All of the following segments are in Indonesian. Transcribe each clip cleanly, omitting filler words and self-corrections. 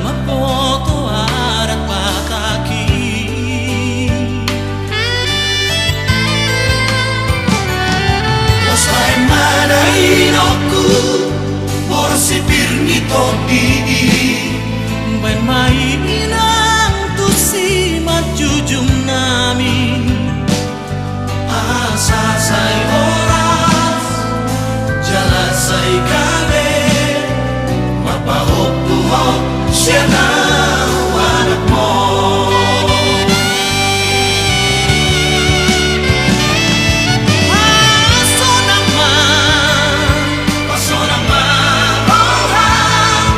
mapoto arat pataki Osai manainoku Porsi birni todi Ben mainang tu si majujum nami Asa sai oras Jala sai kale Mapahok buhok siya na anak mo Paso naman orang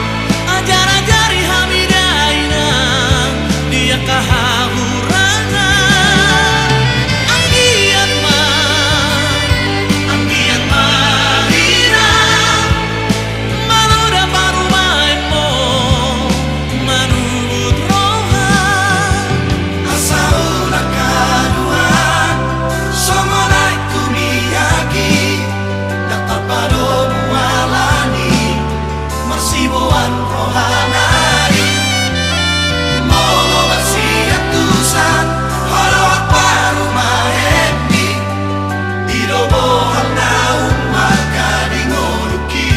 Ajar-ajari hamidai na Dia kahahurangan Anggiat mahina Manuda baru main mo Manubut rohan Asa una kaduan Somonay kumiyaki Dapat pado mualani Marsibuan rohanari Molo bersiap tusan Holok baru mahendi Dirobohan naung maka dingoluki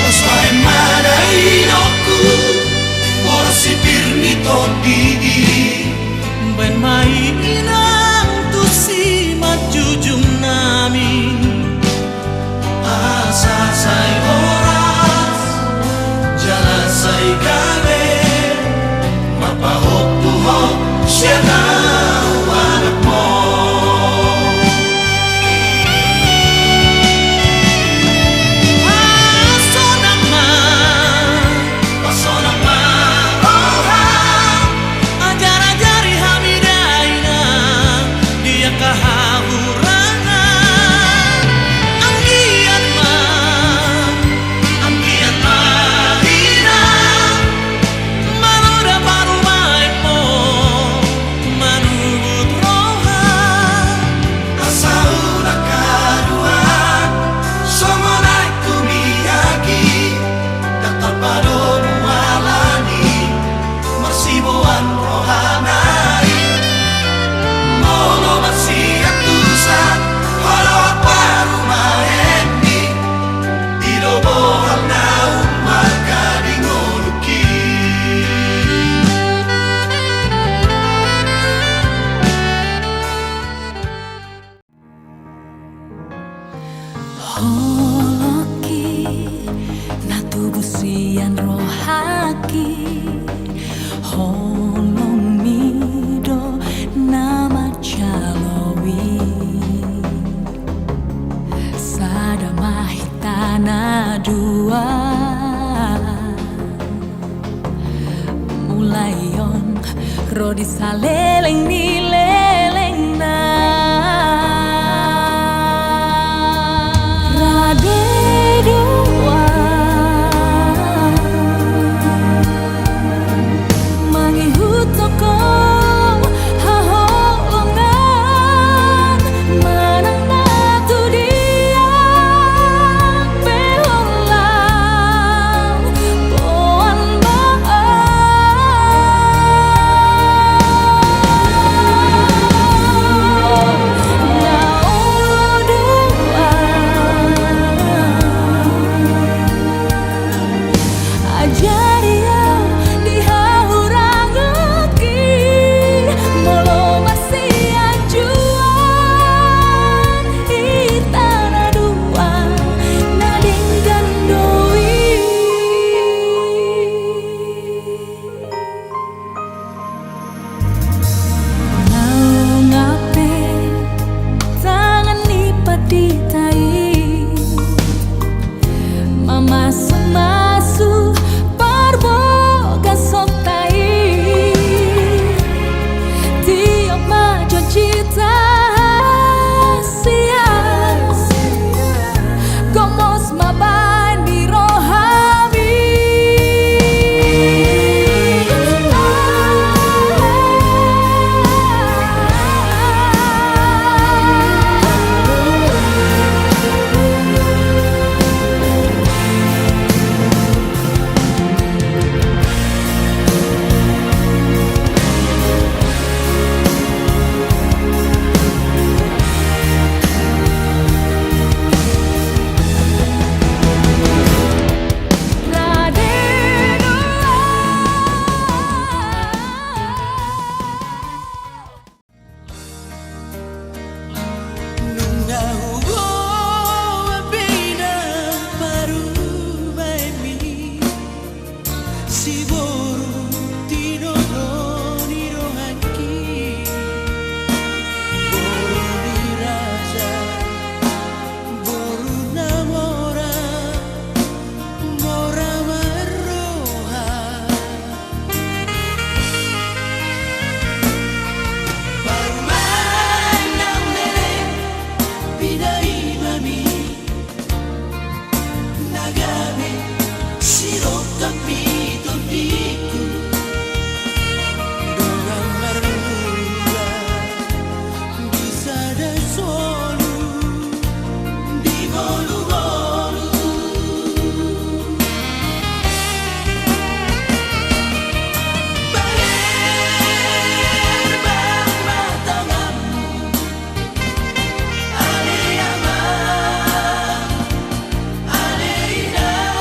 Osai manainoku Porsi birni todi Ben mainang tu si majujum nami Asa sai oras Jala sai kale Mapahok buhok siya na anak mo Paso naman orang Ajar-ajari hamidai na Dia kahahurangan Anggiat mahina Manuda baru main mo Manubut rohan Asa una kaduan Somonay kumiyaki Dapat pado mualani Marsibuan rohanari Molo bersiap tusan Holok baru mahendi Dirobohan naung maka dingoluki Holoki natubusian rohaki Holomido nama calowi Sadamahitana dua Mulayon rodi saleleng ni leleng na Rade dua Mangihutoko haholongan Manang natu dia Beholang Poan baan si boru tinodoni rohanki boru diraja boru namora mora maroha baru manang lele bidai mami nagame sirok tapi tontiku dengan merluga bisa dan solu di bolu-bolu bayar bang matangamu ale aman ale indah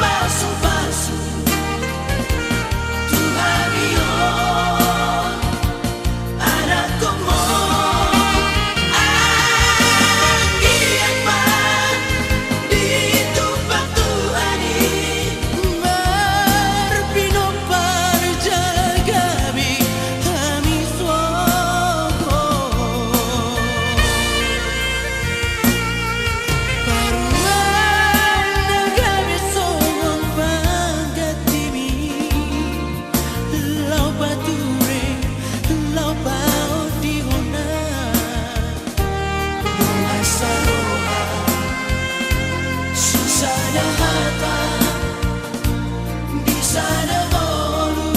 pasu-pasu Tuhan yon anak komo anggiat man ditumpang Tuhani berpinopar jagabi kami suoko paruan nagame songong panggatimi lau pature lau pao dihona bunga saroha susah hata di sana bolu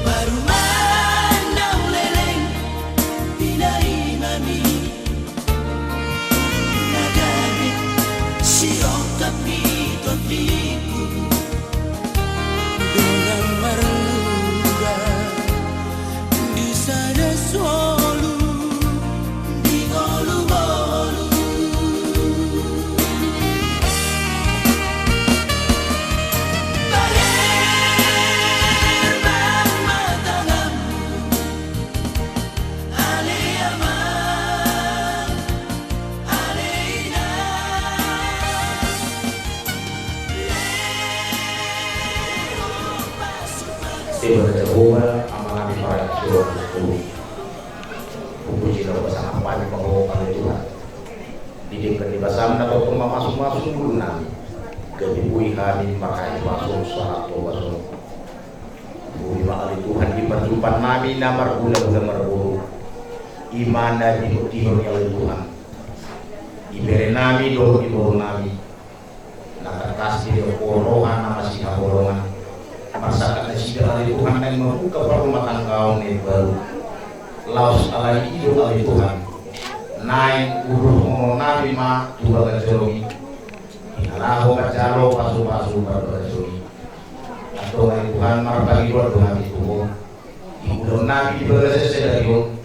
baru mandang leleng pinai mami nagame sirok tapi tontiku dengan merluga di sana solu di bolu-bolu bayar bang matangamu ale aman ale indah Sehingga Jehovah amanah para surah itu puji dalam bersama pagi pengobahan Tuhan didikkan di basam atau masuk-masuk dulu nami kebibui kami pakai masuk saat masuk bui makali Tuhan di perjumpaan nami namar bulan berburu iman dan dihutihun oleh Tuhan ibere nami dulu di bawah nami nak kasih di korohan nama si kaborongan masakan sida ali Tuhan yang membuka rumah tangga ini baru laus alai itu ali Tuhan naik uruh nabi ma juga gajomi inalahu kacalo pasu-pasu bergajomi atau ali Tuhan marbagi dua Tuhan itu ibu nabi bergajah sedarion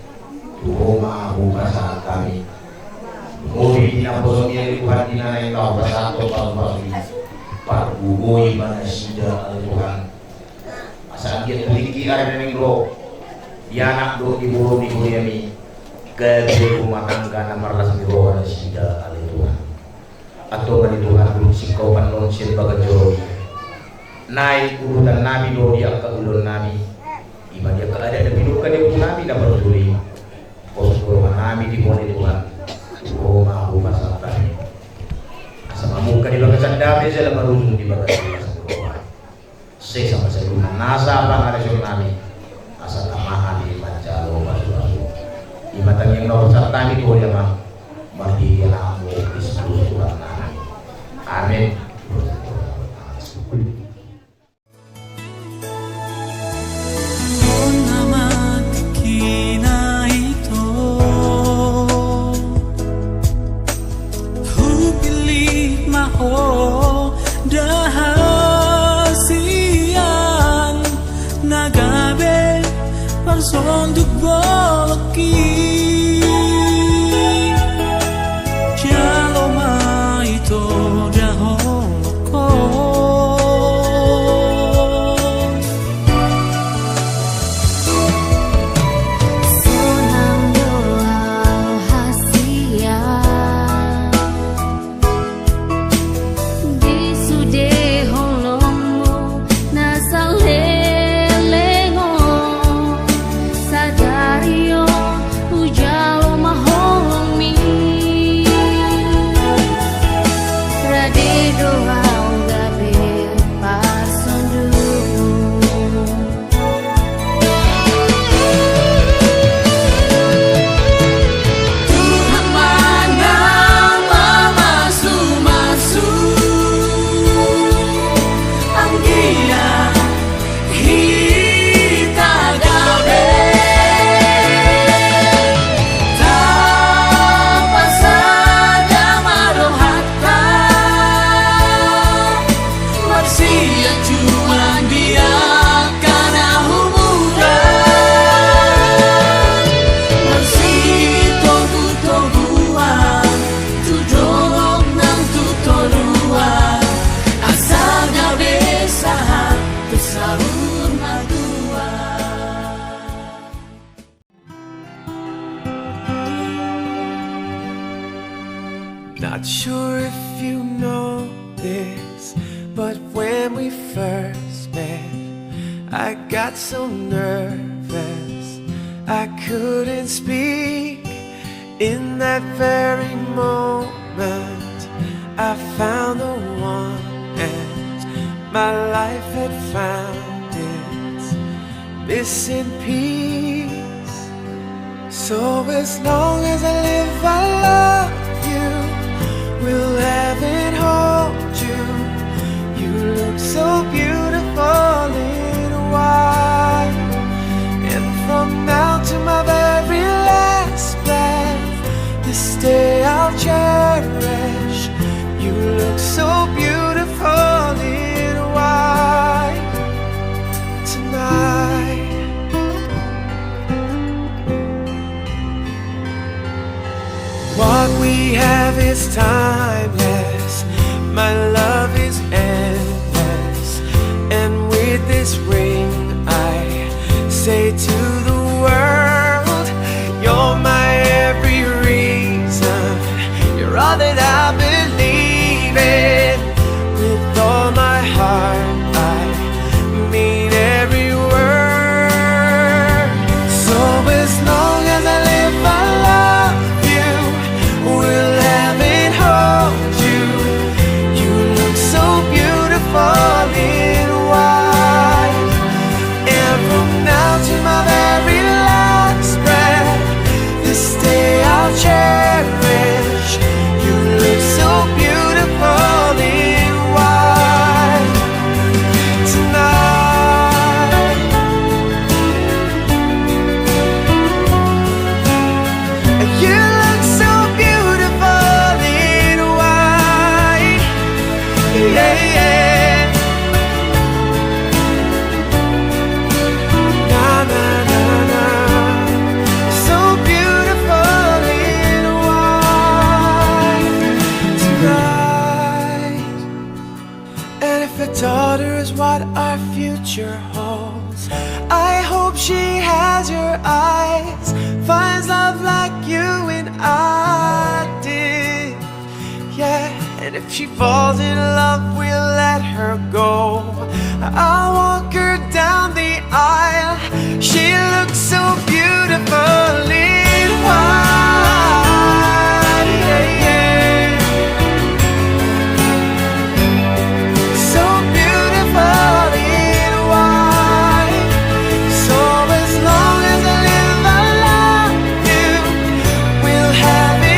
tuh ma buka saat kami mobi dinaposomi ali Tuhan dinanai kau pasato pasu-pasu pargugoi mana sida ali Tuhan sakit tinggi ada yang lo anak do ibu di kuyami ke rumah tangga nomor las biro ada sida ali Tuhan atau bagi Tuhan dulu sikau panon sin bagajoro naik urutan nabi do dia ke ulun nabi iman dia ke ada hidup kan ibu nabi dah berduri pos rumah nabi di bawah Tuhan rumah rumah satani asal muka di bagasan dabe saya lemah di bagasan saya sama saya guna nasa bang ada nabi asal nama ali mancalo basu imatang yang nomor satu itu yang mah mahiyalamu di seluruh amin. Untuk bolaki jaloma itu daholo Sonang doa hasia di sude holongmu nasal lelengo sadario ujalo mahomi rade doa gabe pasondu Tuhan mana masu anggia hita gabe tanpa saja marohata manusia cuma dia karena hubungan masih togu-toguan tudong nang tutoruan asal gabe saha tersalur madua Not sure if you know this, but when we first met, I got so nervous I couldn't speak. In that very moment, I found the one, and my life had found its missing piece. So as long as I live, I love you. Will heaven hold you? You look so beautiful in white. And from now to my very last breath, this day I'll cherish. You look so beautiful in white tonight. What we have is timeless. My love is endless. And with this ring I say to the world, you're my every reason. You're all that I believe in. With all my heart I mean every word. So as long as I live I love you. Will heaven hold you? You look so beautiful in white. And from now to my very last breath, this day I'll cherish. You look so beautiful in white tonight. And you look so beautiful in white. Yeah, yeah. Na na na na. So beautiful in white tonight. And if a daughter is what our future holds, I hope she has your eyes, finds love like you and I did. Yeah, and if she falls in love, we'll let her go. I'll walk her down the aisle. She looks so beautiful in white. Yeah, yeah. So beautiful in white. So as long as I live, I love you. We'll have it.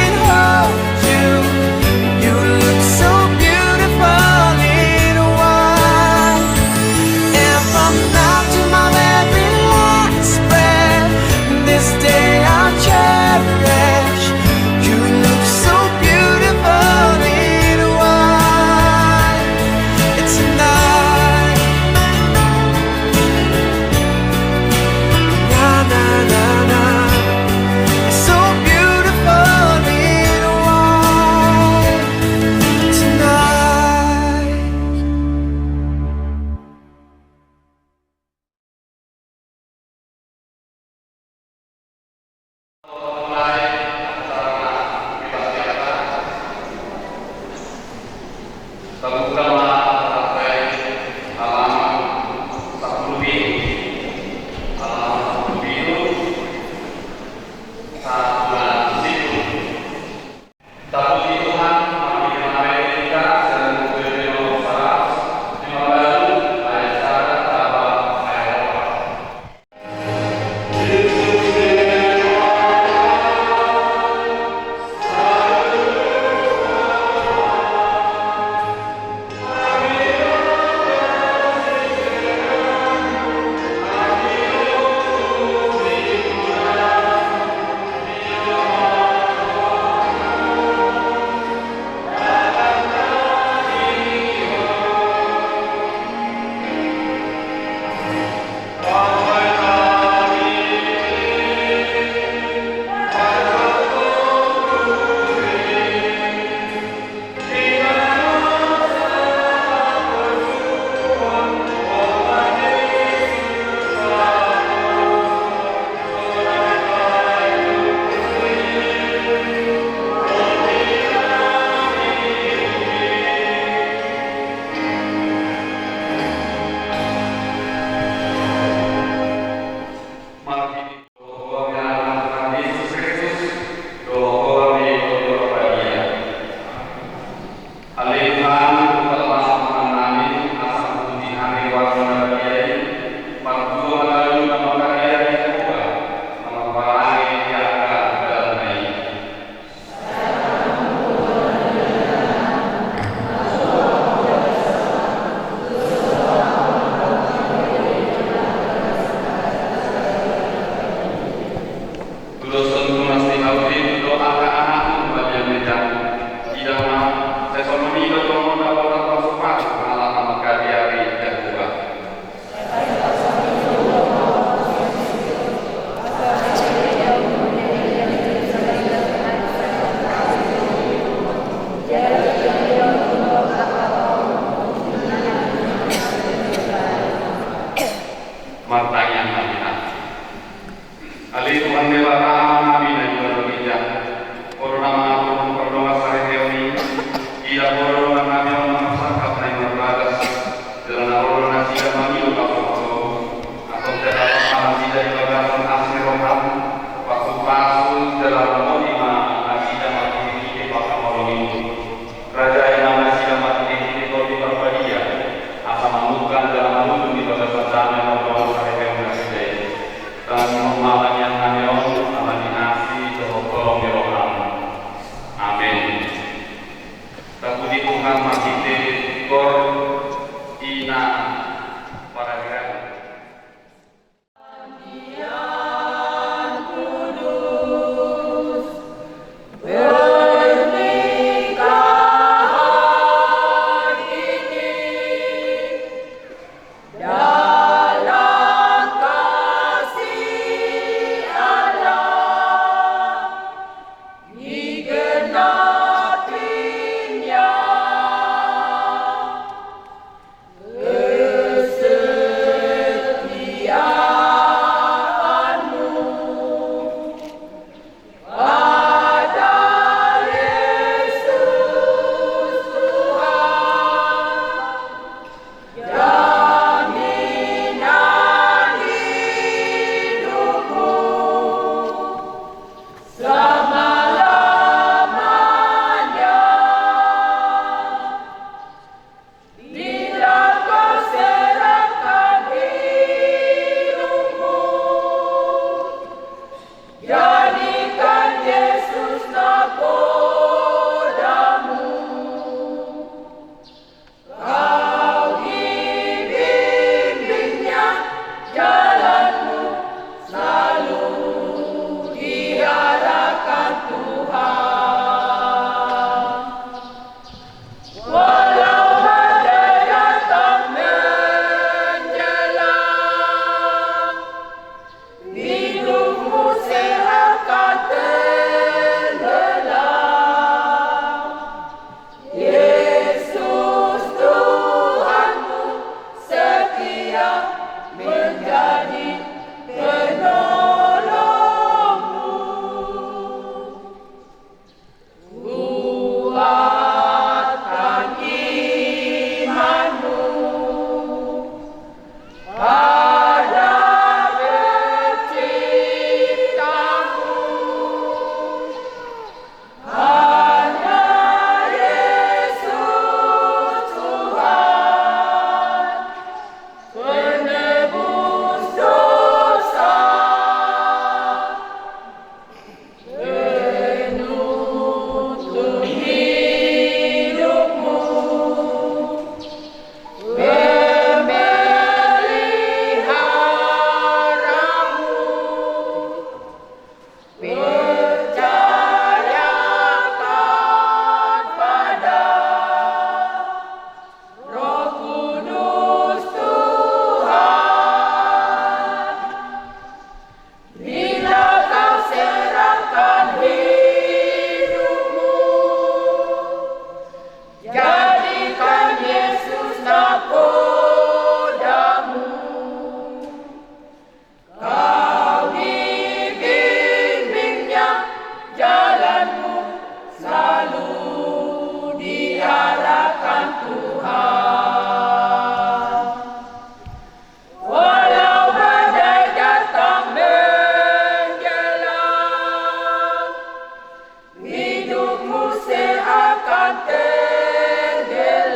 akan tenggelam.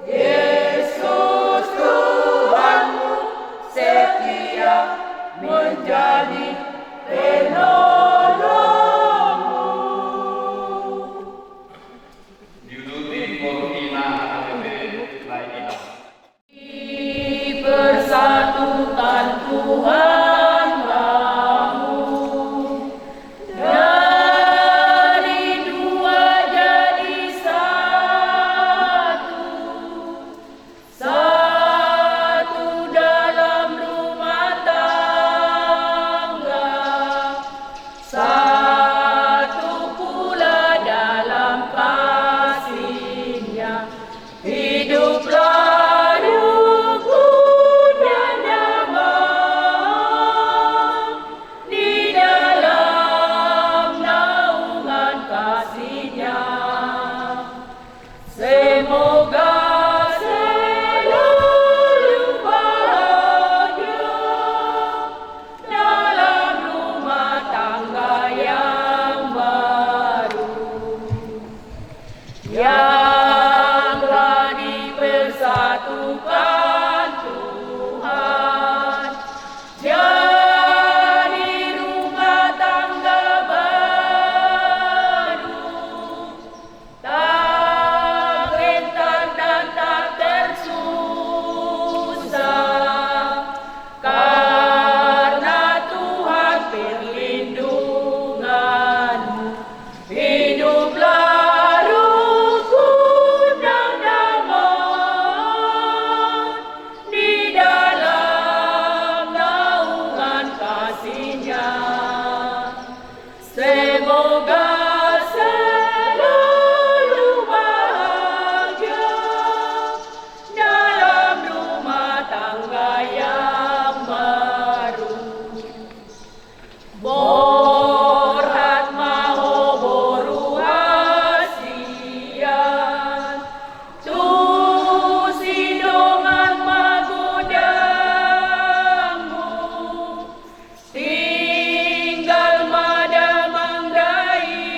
Yesus Tuhanmu setia menjadi penolongmu. Persatukan Tuhan kamu, dari dua jadi satu, satu dalam rumah tangga, satu pula dalam kasihnya. Hiduplah semoga selalu bahagia dalam rumah tangga yang baru, yang telah dipersatukan Tuhan. Jadi rumah tangga baru, karena Tuhan perlindunganmu. Hiduplah rukun dan damai di dalam naungan kasih-Nya. Semoga selalu bahagia dalam rumah tangga yang baru. Borhat maho boru hasian, tu sidongan magodangmu, tinggal mada manggai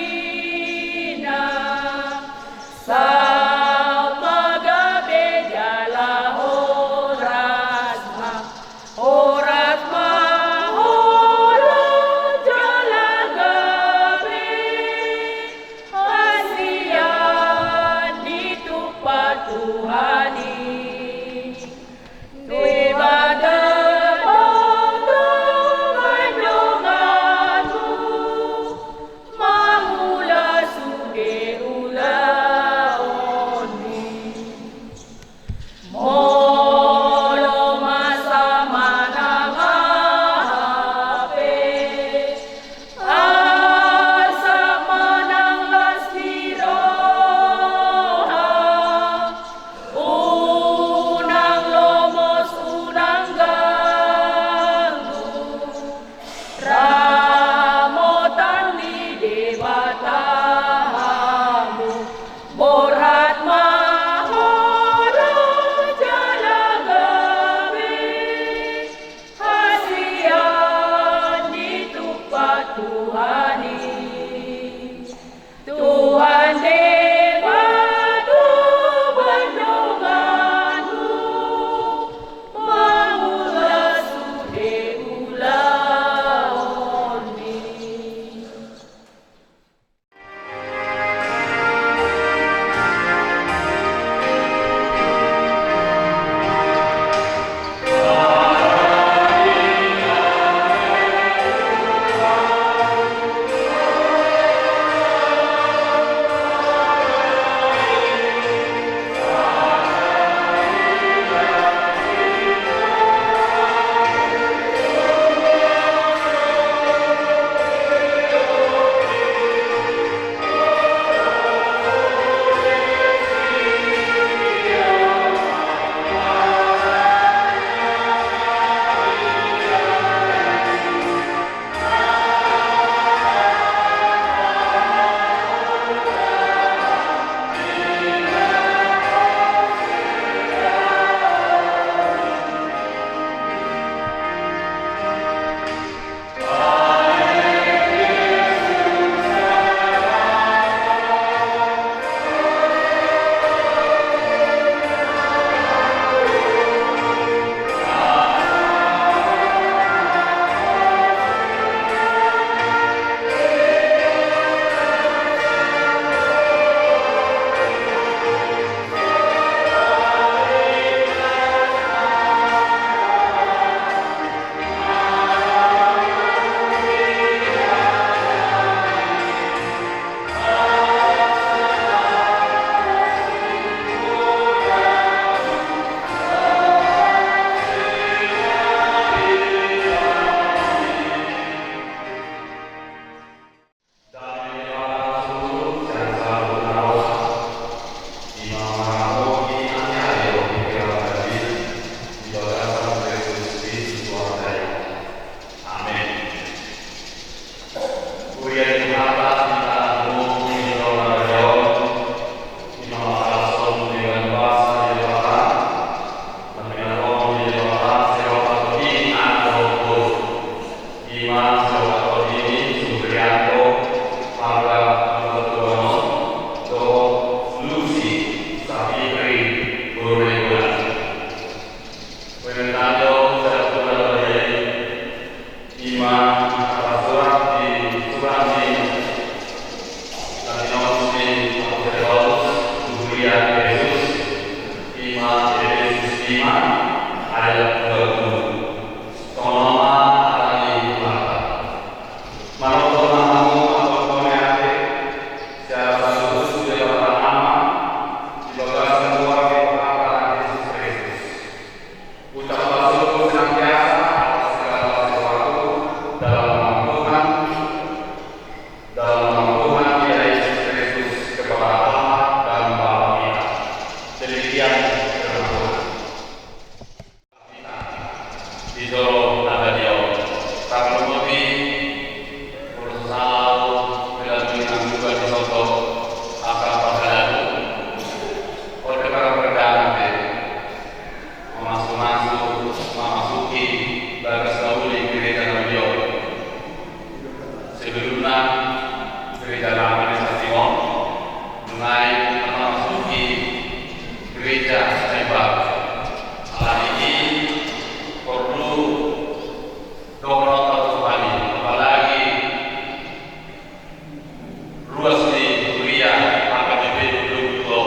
ruas di kuliah AKBP Dulu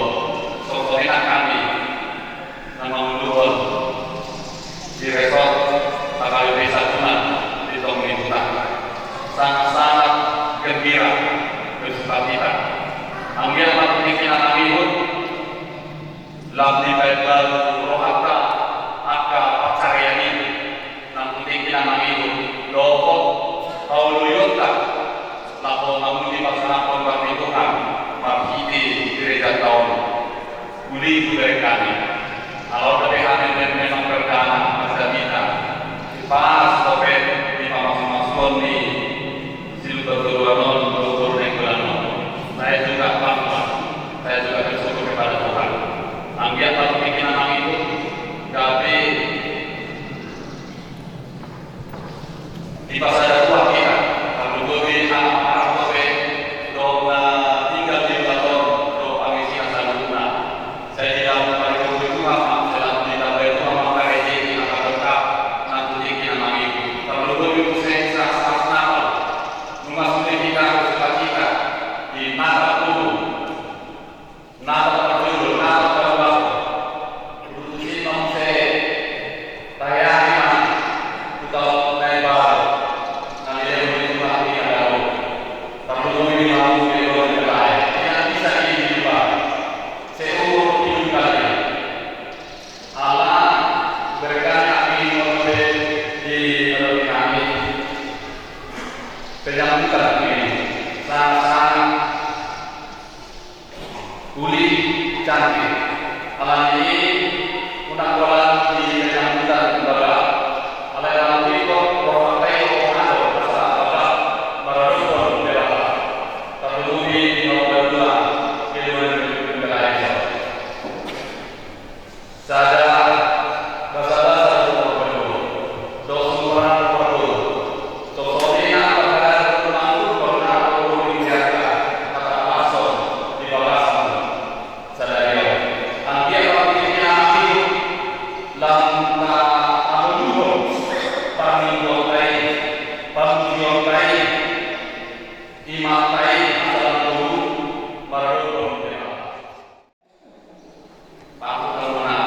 sosoknya kami nama menurun di resort AKBP Sagunan di Tonggi Hutan sangat-sangat gembira bersukacita. Ambil satu pikiran kami pun labdi baiklah rohata aka pacaryani namun pikiran kami pun doa kauluyota lapo namun di masa pembanti Tuhan marhidi gereja tahun uli dari kami kalau dari kami memang berdana masa kita pas sampai di masuk-masuk di siluter turunan turun yang belakang saya juga bangga saya juga bersyukur kepada Tuhan anggiat atau pikiran kami itu tapi di pasar tua kita kalau di anak-anak sampai dona tinggal di kantor do pangisi asal guna saya tidak mencari kebutuhan dalam tidak berdoa maka rezeki akan tetap nanti pikiran kami kalau itu saya sangat nakal memasuki kita sukacita di mata tubuh nada terjul nada terbang berusaha mengse tayang atau lebar nanti dia berjumpa di dalam perlu memiliki ilmu yang baik yang bisa dijual seumur hidup kalian Allah berkata ilmu di kami penyambutan ini sangat uli cantik alam ini mudah-mudahan di penyambutan kembali oleh dalam itu promotai atau masalah merupakan bela terlebih di nomor 2 kilometer Malaysia sadar masalah satu perlu dosuran perlu sosoknya pada mampu pernah perlu dijaga kata pasal di bawah sadari angkia waktunya itu lama amunuh paminggotai paminggotai imatai dalam tubuh marudon Pak Karuna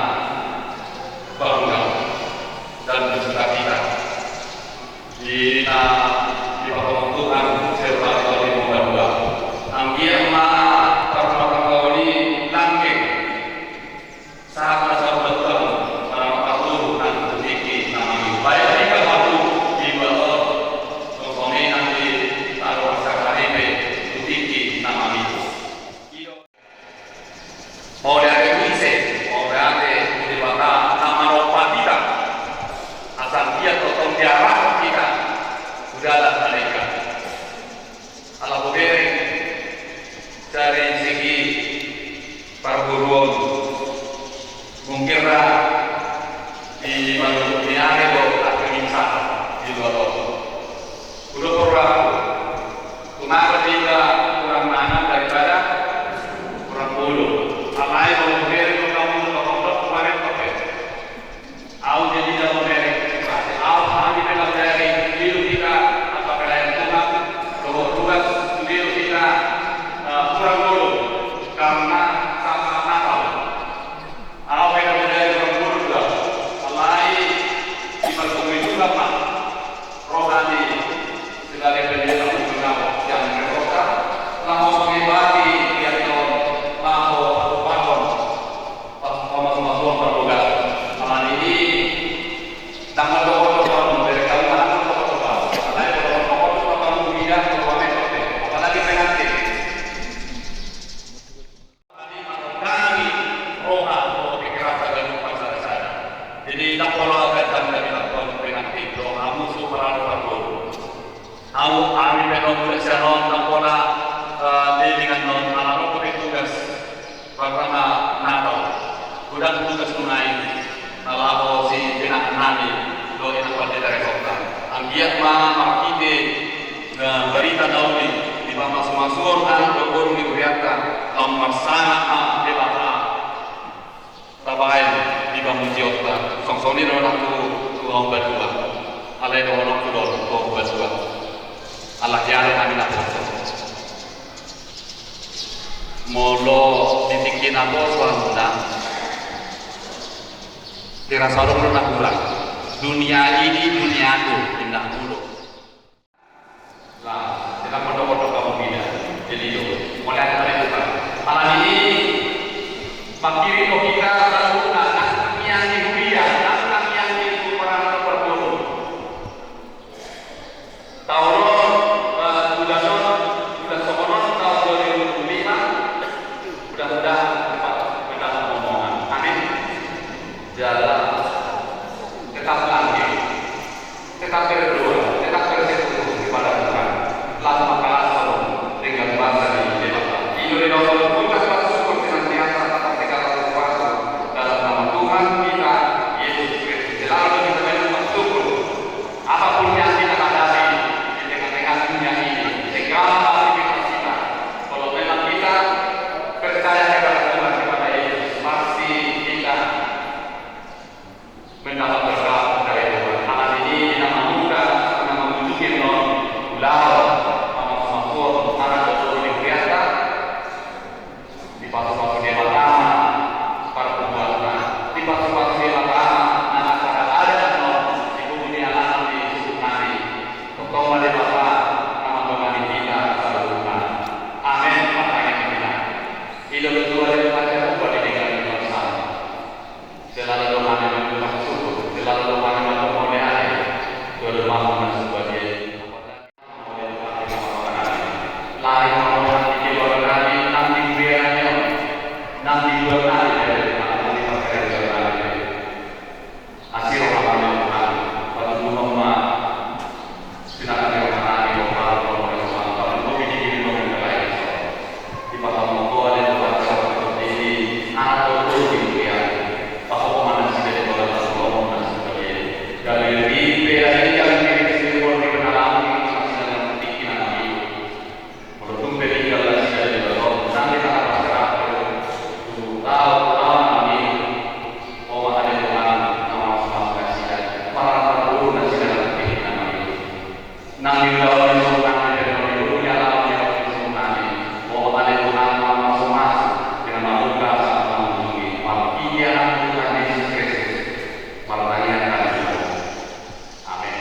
bangga dan bersukacita di bawah Tuhan serta di bawah angkia ma karena kau ini langit sangat betul para patuh dan sedikit nami baik jika waktu di bawah sosoknya nanti taruh sakaribe sedikit nami oleh Indonesia oleh di bawah nama Ropatita asal dia totong diarah kita sudahlah mereka ala bodere dari segi perguruan mungkinlah di mana diare do akan insan di luar udah kurang kenapa tidak kurang mana daripada kurang bulu alai mau beri kamu kalau kemarin pakai au jadi dalam beri au hanya dalam beri hidup kita apakah yang Tuhan kebetulan hidup kita kurang bulu karena sama nakal apa yang menjadi kurang bulu juga alai di masuk itu apa rohani segala penjelasan tentang yang mereka lalu mengibati yang lalu atau paham masuk terbuka aman ini tanggal 20 dari kamu anak terbuka alai kalau kamu tidak terbuka apalagi pengantin kami roha pikiran dan pasar-pasar jadi tak perlu akan dari lakukan pengantin roha musuh perang-perang au ami penon senon tak pola dengan non alam tugas pertama Natal udah tugas tunai kalau si benak nami do itu pada dari kota ambiat ma makite berita dauni di bawah masuk dan berkurung diberikan nomor sana debata tabain di bawah jiota songsoni do aku tuang berdua alai do orang tu do berdua Allah jare kami nak molo titikin ako tuan muda dirasa orang pernah kurang dunia ini duniaku indah mulu lah kita foto-foto kamu bina jadi itu mulai ada itu malam ini pakiri kita selalu nak yang dihuria nak yang itu orang berburu tahun sudah sekolah tahun 2005 mudah-mudahan kita ngomongan amin jalan tetap lanjut tetap berdua tetap bersatu kepada Tuhan lama kalah dengan bangsa di Jakarta Indonesia kita bersyukur senantiasa atas segala sesuatu dalam nama Tuhan kita Yesus Kristus selalu kita bersyukur apapun yang kita hadapi di tengah-tengah dunia ini segala aktivitas kita kalau memang kita percaya kepada Tuhan kepada Yesus pasti kita mendapat berkat dari Tuhan. Malam ini kita membuka, kita menunjukkan ulang sama-sama anak betul diberikan di pasu-pasu dia pertama para pembuatnya di pasu-pasu dia pertama anak para ada di bumi alam di suku nari ketemu di bapak nama-nama kita selalu amin makanya kita hidup itu ada pada ubah di dengan bangsa selalu doa yang bersyukur selalu doa yang bermohon berdoa sebagai lain orang di luar negeri nanti biarnya nanti luar negeri nanti pakai luar negeri hasil orang Tuhan pada rumah silakan yang mana di lokal kalau lebih di luar negeri di pasal monggo ada tempat seperti ini anak itu dia pasal pemanas dari luar negeri sebagai dari lebih dari yang di luar negeri kenalan masih dalam pikiran ini walaupun berikan lagi dari luar nanti tak akan serah tahu ini oh ada Tuhan nama semua kasih para guru masih dalam pikiran ini nanti dalam Tuhan dari dunia dalam Tuhan oh ada Tuhan nama semua dengan mabuka sama mengunjungi dia Tuhan Yesus Kristus malam hari akan amin.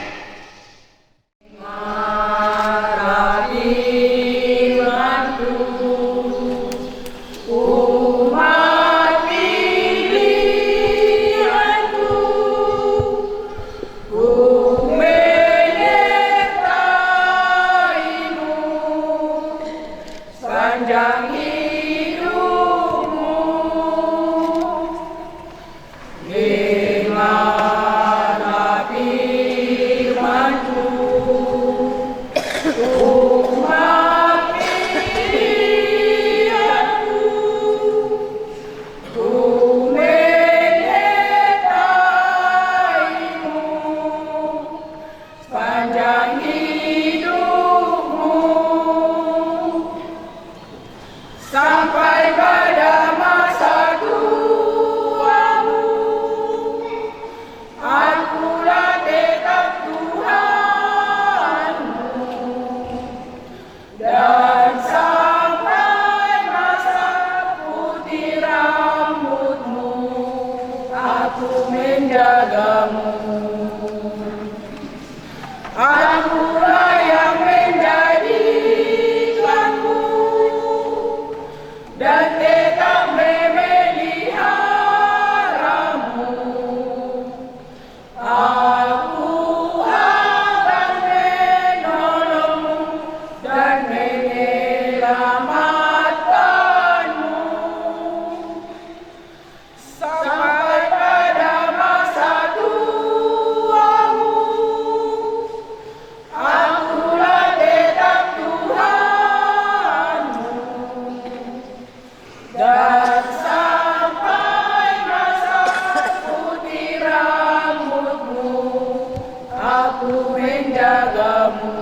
Panjang hidupmu dengarlah firman-Ku umat pilihan-Ku ku menyertaimu sepanjang hidupmu sampai pada masa tuamu akulah tetap Tuhanmu dan sampai masa putih rambutmu aku menjagamu akulah yang menjadikanmu dan tetap memeliharamu. Aku akan menolongmu dan menyelamatkanmu sampai pada masa tuamu. Akulah tetap Tuhanmu. Dan sampai masa putih rambutmu aku menjagamu.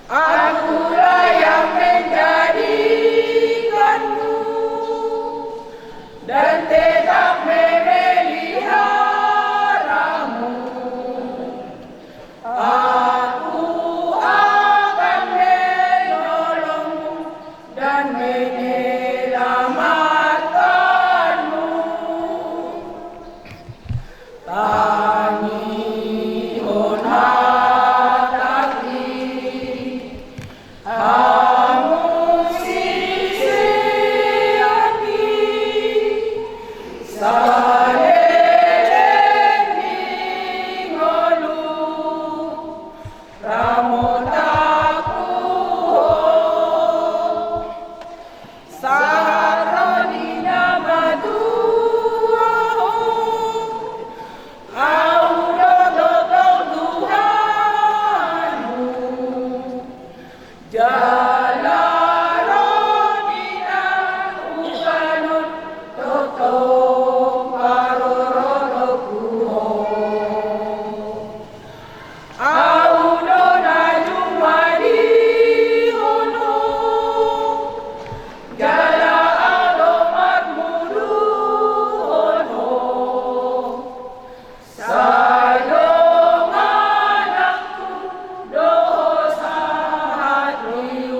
Akulah yang menjadikanmu dan tetap memeliharamu. Aku akan menolongmu Dosa hati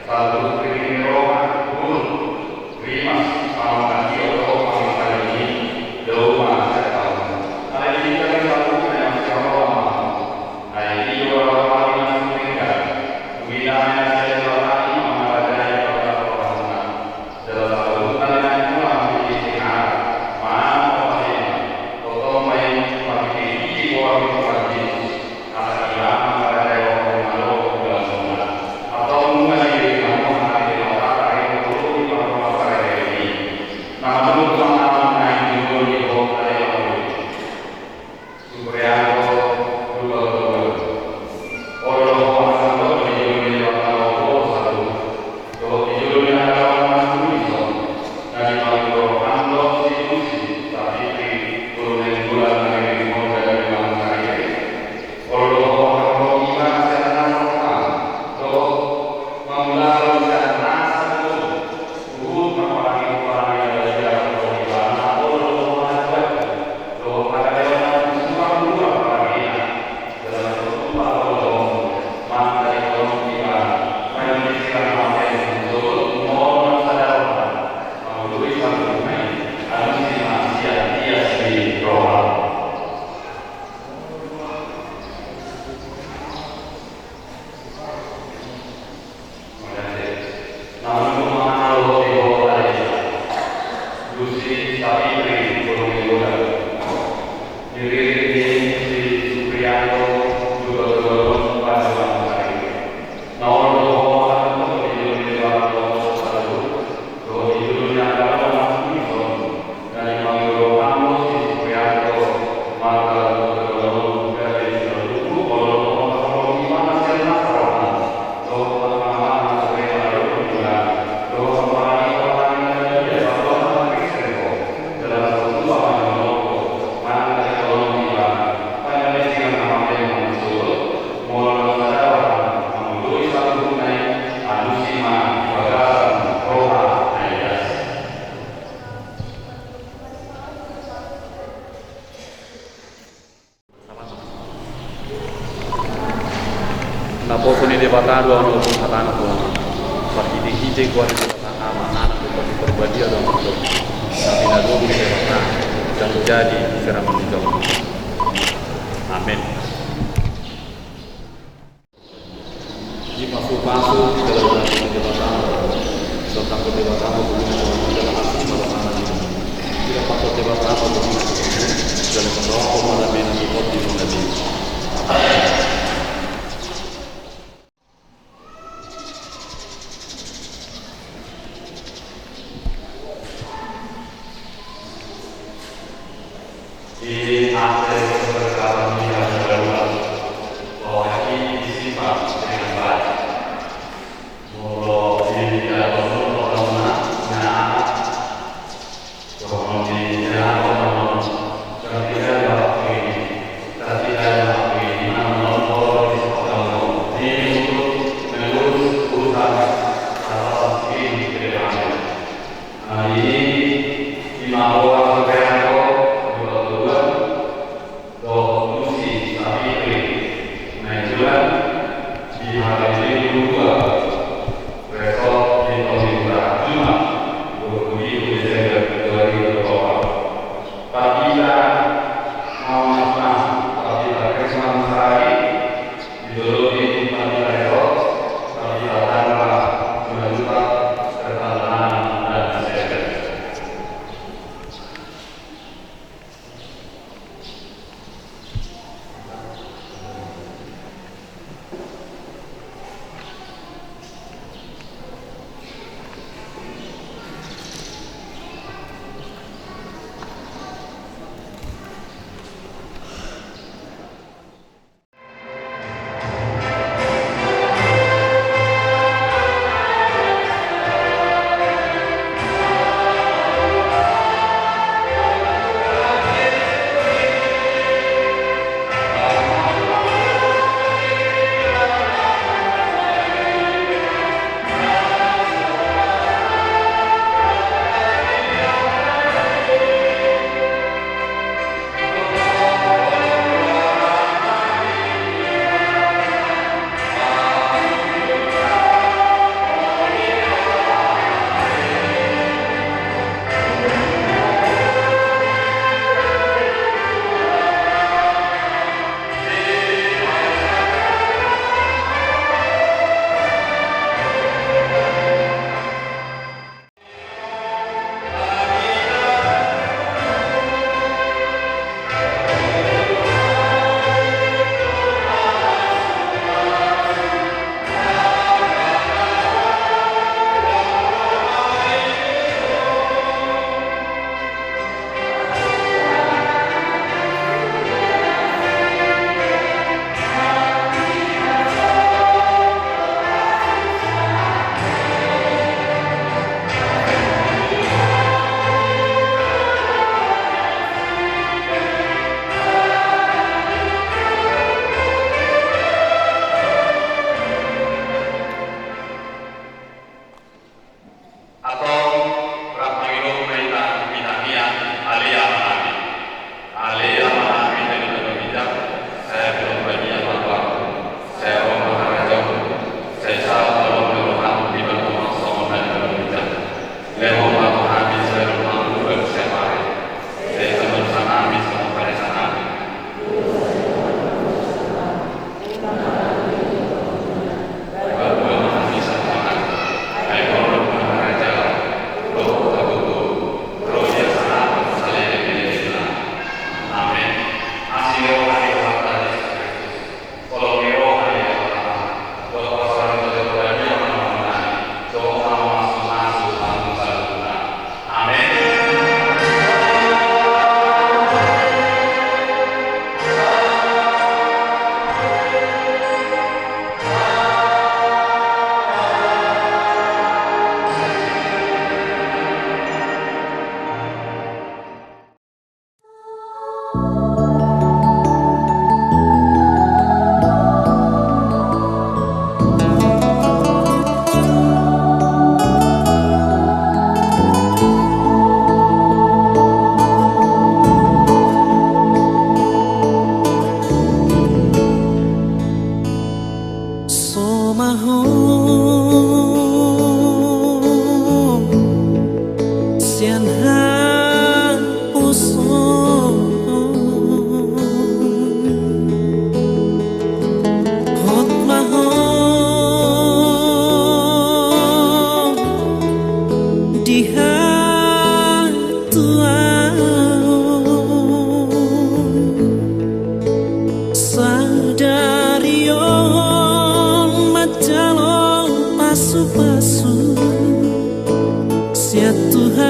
Salud primero uno, primas, sama kaki atau sama kali ini, dua saya tahu. Hari ini kita satu yang sekarang hari ini orang paling meninggal. Kemudian saya lagi mengajar kepada orang dalam satu kalimat itu di tengah mana orang ini, atau main pakai gigi orang pakai asal yang mengajar orang malu dalam atau mengajar Napofuni de batado ano pun hatana pun parti hije ko de batana anak ko di perbadia do ko nabi nado de batana dan jadi firman Allah. Amin. Di pasu-pasu dalam de batana tentang de batana bukan dalam hati batana tidak patut de batana bukan dalam doa malam ini ko di nabi. Di akhir perkara ini adalah bahwa ini disifat dengan baik. Mulai di dalam orang-orang, kemudian orang-orang ketika waktu ini, ketika waktu ini menonton orang ini untuk mengurus urusan atau ini ke depan. Ini di bawah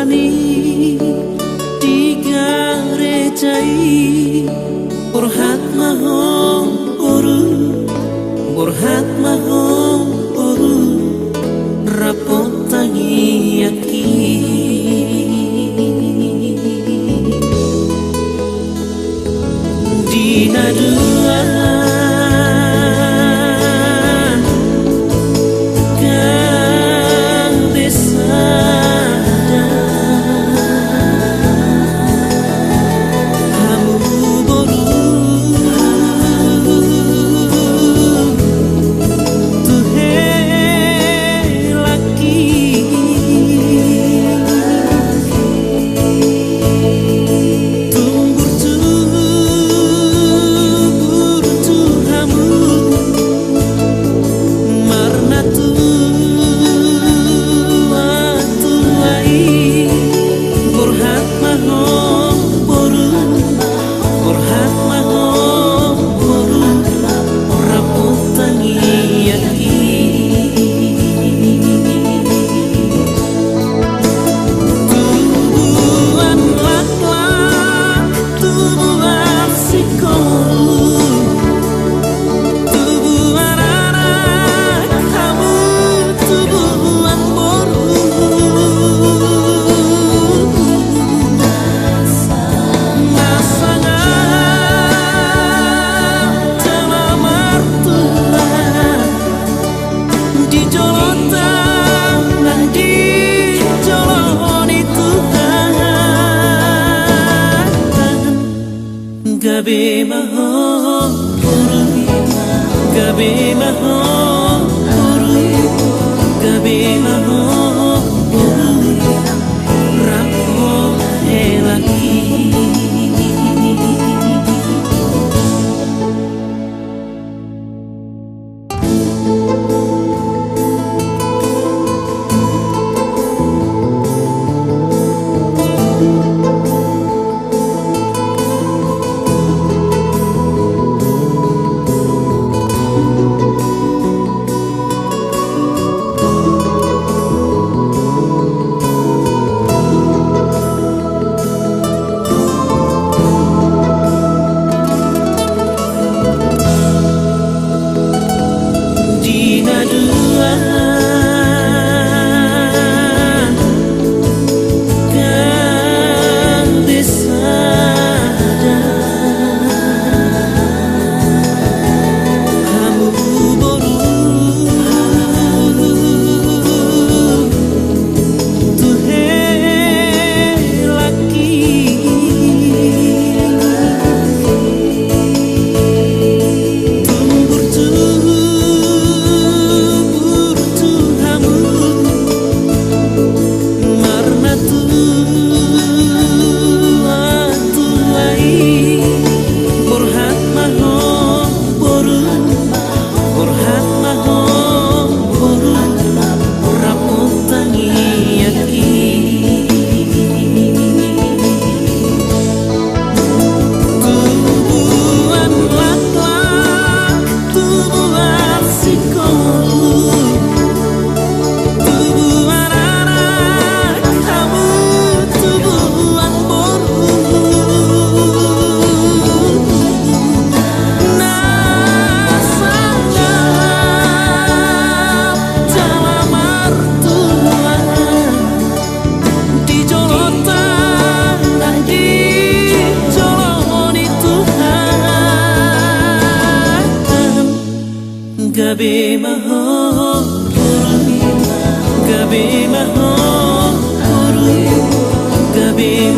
Sani digarejai Burhat mahom oru rapotangi aki Dina dua Gabe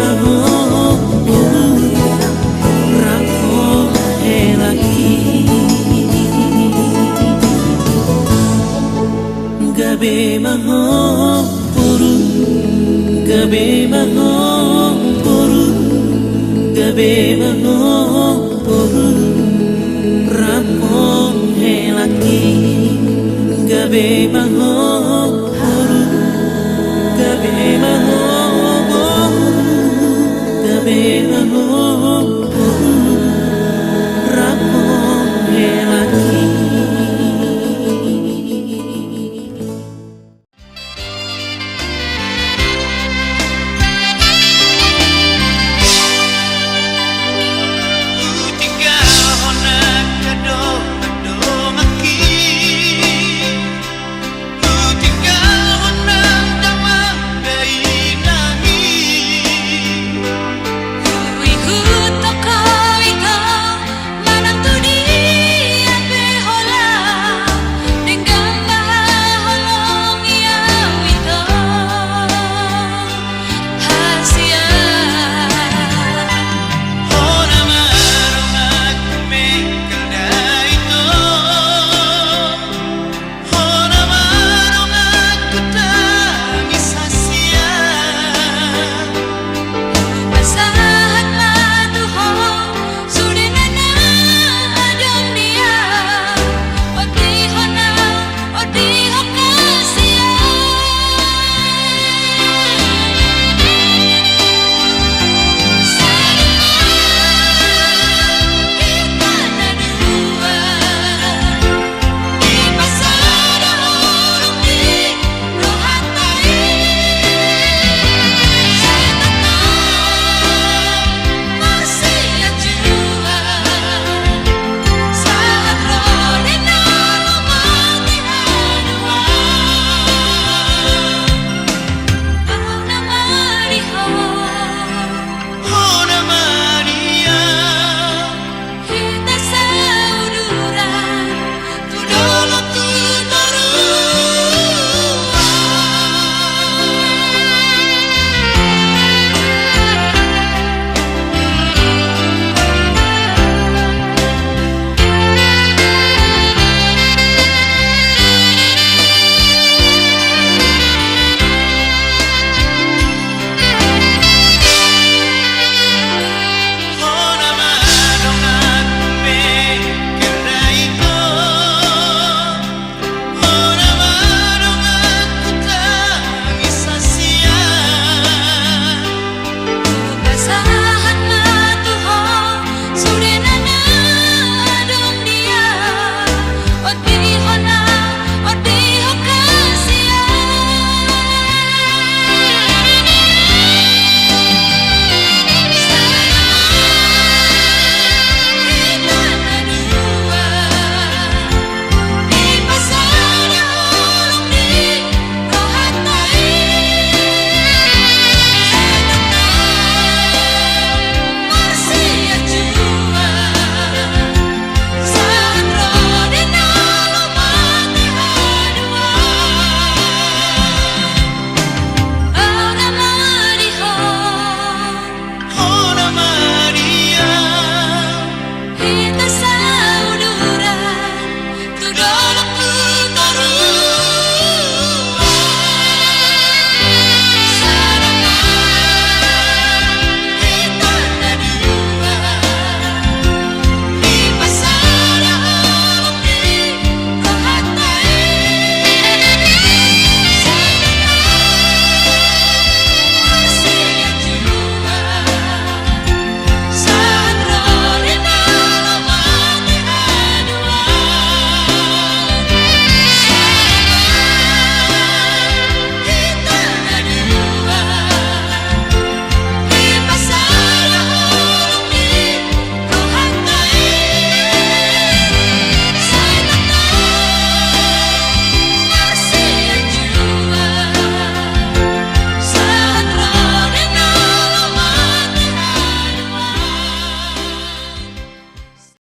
mahom rapo elaki Gabe mahom rapo elaki Gabe mahom rapo elaki Gabe mahom